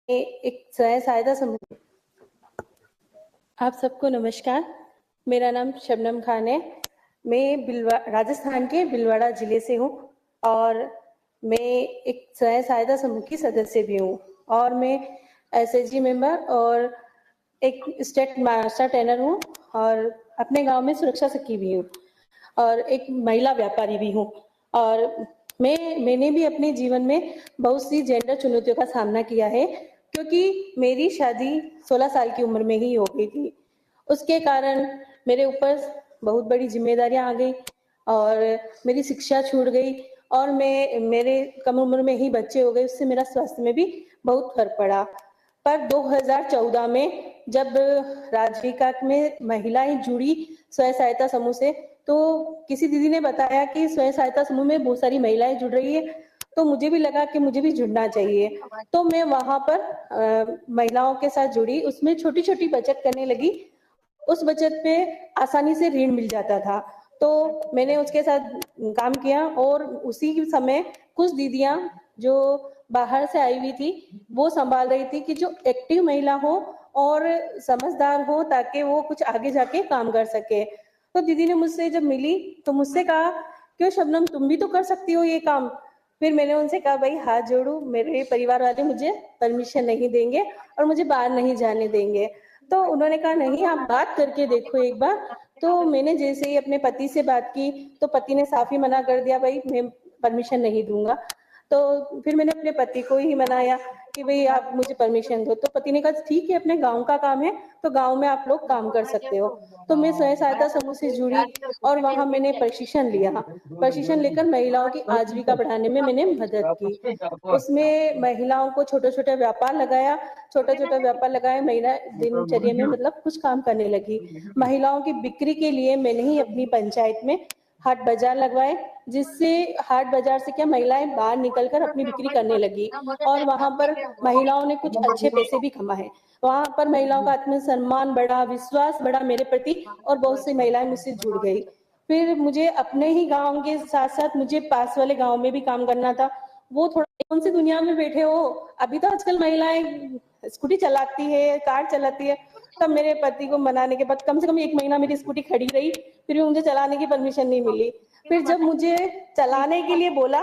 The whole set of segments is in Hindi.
एक स्वयं सहायता समूह। आप सबको नमस्कार। मेरा नाम शबनम खान है। मैं राजस्थान के भीलवाड़ा जिले से हूँ और मैं एक स्वयं सहायता समूह की सदस्य भी हूँ और मैं एसएचजी मेंबर और एक स्टेट मास्टर ट्रेनर हूँ और अपने गांव में सुरक्षा सखी भी हूँ और एक महिला व्यापारी भी हूँ। और मैंने भी अपने जीवन में बहुत सी जेंडर चुनौतियों का सामना किया है क्योंकि मेरी शादी 16 साल की उम्र में ही हो गई थी। उसके कारण मेरे ऊपर बहुत बड़ी जिम्मेदारियां आ गई और मेरी शिक्षा छूट गई और मेरे कम उम्र में ही बच्चे हो गए। उससे मेरा स्वास्थ्य में भी बहुत फर्क पड़ा। पर 2014 में जब राज्य विकास में महिलाएं जुड़ी स्वयं सहायता समूह से, तो किसी दीदी ने बताया कि स्वयं सहायता समूह में बहुत सारी महिलाएं जुड़ रही है, तो मुझे भी लगा कि मुझे भी जुड़ना चाहिए। तो मैं वहां पर महिलाओं के साथ जुड़ी, उसमें छोटी छोटी बचत करने लगी। उस बचत पे आसानी से ऋण मिल जाता था, तो मैंने उसके साथ काम किया और उसी समय कुछ दीदियां जो बाहर से आई हुई थी वो संभाल रही थी कि जो एक्टिव महिला हो और समझदार हो ताकि वो कुछ आगे जाके काम कर सके। तो दीदी ने मुझसे जब मिली तो मुझसे कहा, क्यों शबनम, तुम भी तो कर सकती हो ये काम। फिर मैंने उनसे कहा, भाई हाथ जोड़ू, मेरे परिवार वाले मुझे परमिशन नहीं देंगे और मुझे बाहर नहीं जाने देंगे। तो उन्होंने कहा, नहीं आप बात करके देखो एक बार। तो मैंने जैसे ही अपने पति से बात की तो पति ने साफ ही मना कर दिया, भाई मैं परमिशन नहीं दूंगा। तो फिर मैंने अपने पति को ही मनाया कि भाई आप मुझे परमिशन दो। तो पति ने कहा, ठीक है, अपने गांव का काम है तो गांव में आप लोग काम कर सकते हो। तो मैं स्वयं सहायता समूह से जुड़ी और वहां मैंने प्रशिक्षण लिया। प्रशिक्षण लेकर महिलाओं की आजीविका बढ़ाने में मैंने मदद की। उसमें महिलाओं को छोटा छोटा व्यापार लगाया, महिला दिनचर्या में मतलब कुछ काम करने लगी। महिलाओं की बिक्री के लिए मैंने ही अपनी पंचायत में हाट बाजार लगवाए, जिससे हाट बाजार से क्या महिलाएं बाहर निकलकर अपनी बिक्री करने लगी और वहां पर महिलाओं ने कुछ अच्छे पैसे भी कमाए। वहां पर महिलाओं का आत्मसम्मान बढ़ा, विश्वास बढ़ा मेरे प्रति और बहुत सी महिलाएं मुझसे जुड़ गई। फिर मुझे अपने ही गांव के साथ साथ मुझे पास वाले गांव में भी काम करना था। वो थोड़ा, कौन सी दुनिया में बैठे हो, अभी तो आजकल महिलाएं स्कूटी चलाती है, कार चलाती है। तब मेरे पति को मनाने के बाद कम से कम 1 महीना मेरी स्कूटी खड़ी रही, फिर भी मुझे चलाने की परमिशन नहीं मिली। फिर जब मुझे चलाने के लिए बोला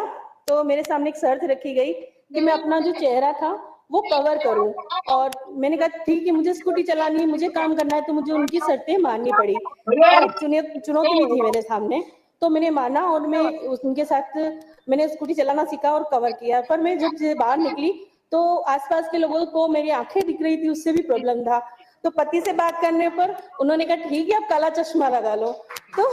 तो मेरे सामने एक शर्त रखी गई कि मैं अपना जो चेहरा था वो कवर करूं। और मैंने कहा, ठीक है, मुझे स्कूटी चलानी है, मुझे काम करना है, तो मुझे उनकी शर्तें माननी पड़ी और एक चुनौती भी थी मेरे सामने। तो मैंने माना और मैं उनके साथ मैंने स्कूटी चलाना सीखा और कवर किया। पर मैं जब बाहर निकली तो आसपास के लोगों को मेरी आंखें दिख रही थी, उससे भी प्रॉब्लम था। तो पति से बात करने पर उन्होंने कहा, ठीक है, आप काला चश्मा लगा लो। तो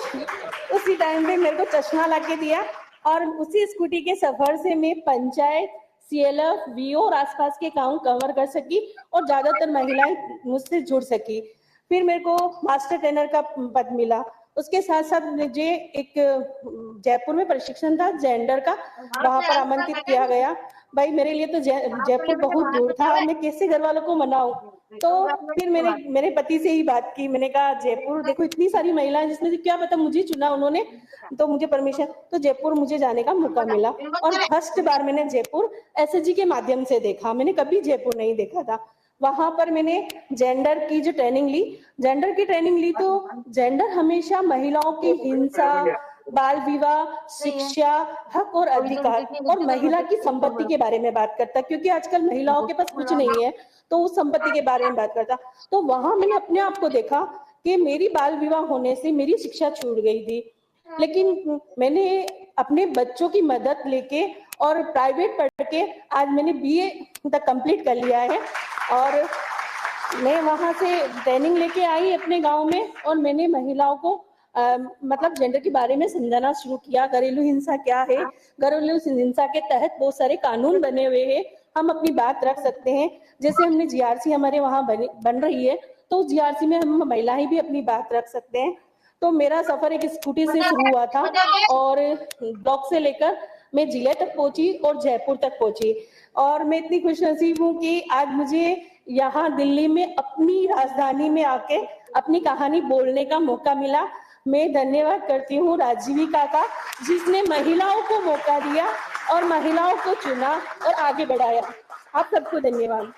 उसी टाइम पे मेरे को चश्मा ला के दिया और उसी स्कूटी के सफर से मैं पंचायत, सीएलएफ, वीओ और आसपास के काम कवर कर सकी और ज्यादातर महिलाएं मुझसे जुड़ सकी। फिर मेरे को मास्टर ट्रेनर का पद मिला। उसके साथ साथ मुझे एक जयपुर में प्रशिक्षण था जेंडर का, वहां पर आमंत्रित किया गया। भाई मेरे लिए तो जयपुर बहुत दूर था, मैं कैसे घर वालों को मनाऊं। तो फिर मेरे पति से ही बात की, मैंने कहा, जयपुर देखो इतनी सारी महिलाएं, जिसमें से क्या पता मुझे चुना उन्होंने, तो मुझे परमिशन, तो जयपुर मुझे जाने का मौका मिला। और फर्स्ट बार मैंने जयपुर एसएचजी के माध्यम से देखा, मैंने कभी जयपुर नहीं देखा था। वहां पर मैंने जेंडर की जो ट्रेनिंग ली, जेंडर की ट्रेनिंग ली, तो जेंडर हमेशा महिलाओं की हिंसा, बाल विवाह, शिक्षा, हक और अधिकार और महिला की संपत्ति के बारे में बात करता, क्योंकि आजकल महिलाओं के पास कुछ नहीं है, तो उस संपत्ति के बारे में बात करता। तो वहां मैंने अपने आप को देखा कि मेरी बाल विवाह होने से मेरी शिक्षा छूट गई थी, लेकिन मैंने अपने बच्चों की मदद लेके और प्राइवेट पढ़ के आज मैंने बीए तक कंप्लीट कर लिया है। और मैं वहां से ट्रेनिंग लेके आई अपने गांव में और मैंने महिलाओं को मतलब जेंडर के बारे में समझाना शुरू किया। घरेलू हिंसा क्या है, घरेलू हिंसा के तहत बहुत सारे कानून बने हुए हैं, हम अपनी बात रख सकते हैं। जैसे हमने जीआरसी हमारे वहां बन रही है, तो जीआरसी में हम महिलाएं भी अपनी बात रख सकते हैं। तो मेरा सफर एक स्कूटी से शुरू हुआ था और ब्लॉक से लेकर मैं जिले तक पहुंची और जयपुर तक पहुंची। और मैं इतनी खुशनसीब हूँ कि आज मुझे यहाँ दिल्ली में अपनी राजधानी में आके अपनी कहानी बोलने का मौका मिला। मैं धन्यवाद करती हूँ राजीविका का, जिसने महिलाओं को मौका दिया और महिलाओं को चुना और आगे बढ़ाया। आप सबको धन्यवाद।